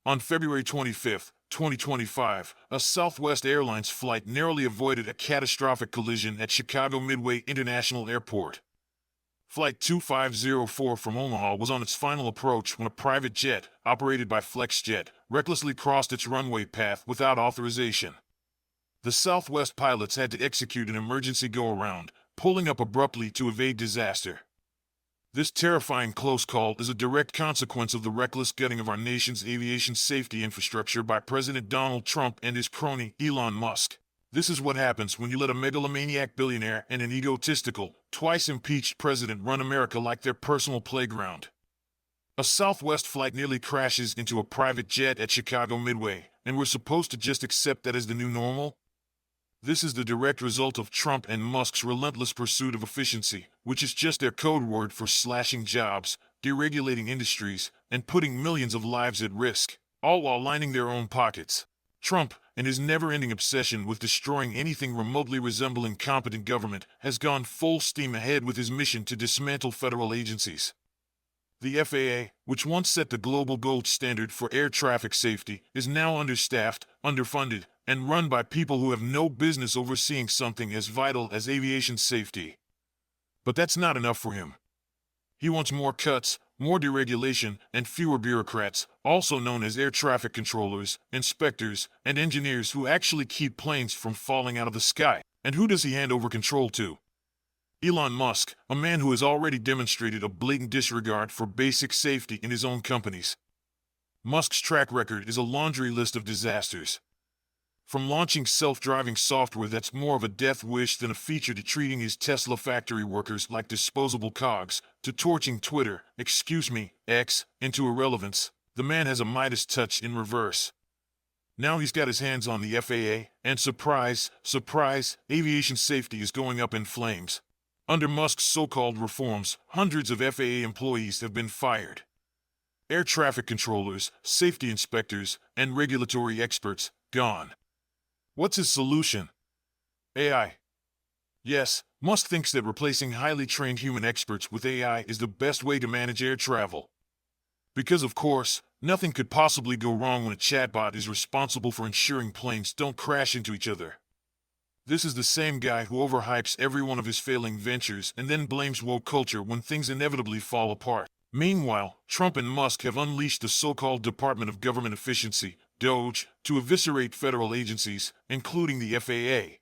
On February 25, 2025, a Southwest Airlines flight narrowly avoided a catastrophic collision at Chicago Midway International Airport. Flight 2504 from Omaha was on its final approach when a private jet, operated by FlexJet, recklessly crossed its runway path without authorization. The Southwest pilots had to execute an emergency go-around, pulling up abruptly to evade disaster. This terrifying close call is a direct consequence of the reckless gutting of our nation's aviation safety infrastructure by President Donald Trump and his crony, Elon Musk. This is what happens when you let a megalomaniac billionaire and an egotistical, twice-impeached president run America like their personal playground. A Southwest flight nearly crashes into a private jet at Chicago Midway, and we're supposed to just accept that as the new normal? This is the direct result of Trump and Musk's relentless pursuit of efficiency, which is just their code word for slashing jobs, deregulating industries, and putting millions of lives at risk, all while lining their own pockets. Trump, and his never-ending obsession with destroying anything remotely resembling competent government, has gone full steam ahead with his mission to dismantle federal agencies. The FAA, which once set the global gold standard for air traffic safety, is now understaffed, underfunded, and run by people who have no business overseeing something as vital as aviation safety. But that's not enough for him. He wants more cuts, more deregulation, and fewer bureaucrats, also known as air traffic controllers, inspectors, and engineers who actually keep planes from falling out of the sky. And who does he hand over control to? Elon Musk, a man who has already demonstrated a blatant disregard for basic safety in his own companies. Musk's track record is a laundry list of disasters. From launching self-driving software that's more of a death wish than a feature to treating his Tesla factory workers like disposable cogs, to torching Twitter, X, into irrelevance, the man has a Midas touch in reverse. Now he's got his hands on the FAA, and surprise, surprise, aviation safety is going up in flames. Under Musk's so-called reforms, hundreds of FAA employees have been fired. Air traffic controllers, safety inspectors, and regulatory experts, gone. What's his solution? AI. Yes, Musk thinks that replacing highly trained human experts with AI is the best way to manage air travel. Because, of course, nothing could possibly go wrong when a chatbot is responsible for ensuring planes don't crash into each other. This is the same guy who overhypes every one of his failing ventures and then blames woke culture when things inevitably fall apart. Meanwhile, Trump and Musk have unleashed the so-called Department of Government Efficiency, DOGE, to eviscerate federal agencies, including the FAA.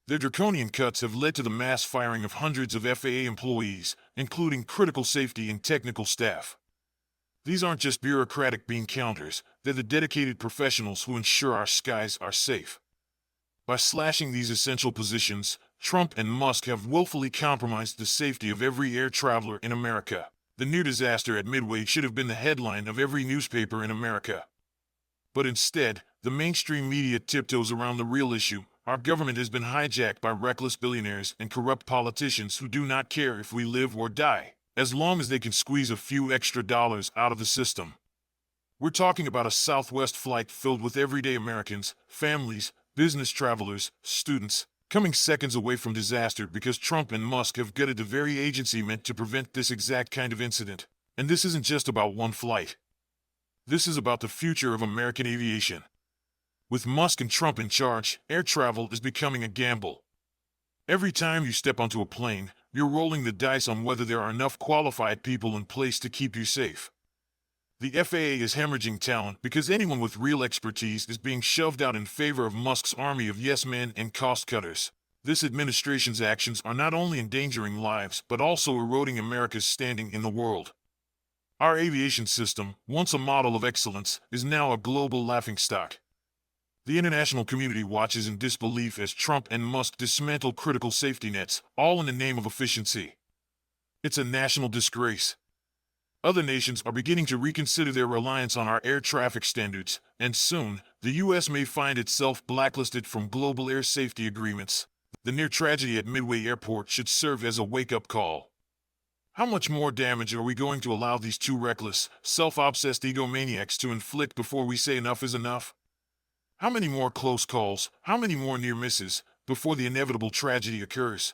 Their draconian cuts have led to the mass firing of hundreds of FAA employees, including critical safety and technical staff. These aren't just bureaucratic bean counters, they're the dedicated professionals who ensure our skies are safe. By slashing these essential positions, Trump and Musk have willfully compromised the safety of every air traveler in America. The near disaster at Midway should have been the headline of every newspaper in America. But instead, the mainstream media tiptoes around the real issue. Our government has been hijacked by reckless billionaires and corrupt politicians who do not care if we live or die, as long as they can squeeze a few extra dollars out of the system. We're talking about a Southwest flight filled with everyday Americans, families, business travelers, students, coming seconds away from disaster because Trump and Musk have gutted the very agency meant to prevent this exact kind of incident. And this isn't just about one flight. This is about the future of American aviation. With Musk and Trump in charge, air travel is becoming a gamble. Every time you step onto a plane, you're rolling the dice on whether there are enough qualified people in place to keep you safe. The FAA is hemorrhaging talent because anyone with real expertise is being shoved out in favor of Musk's army of yes-men and cost-cutters. This administration's actions are not only endangering lives but also eroding America's standing in the world. Our aviation system, once a model of excellence, is now a global laughingstock. The international community watches in disbelief as Trump and Musk dismantle critical safety nets, all in the name of efficiency. It's a national disgrace. Other nations are beginning to reconsider their reliance on our air traffic standards, and soon, the U.S. may find itself blacklisted from global air safety agreements. The near tragedy at Midway Airport should serve as a wake-up call. How much more damage are we going to allow these two reckless, self-obsessed egomaniacs to inflict before we say enough is enough? How many more close calls, how many more near misses, before the inevitable tragedy occurs?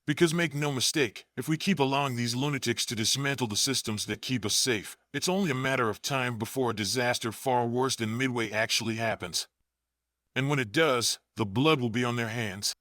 Because make no mistake, if we keep allowing these lunatics to dismantle the systems that keep us safe, it's only a matter of time before a disaster far worse than Midway actually happens. And when it does, the blood will be on their hands.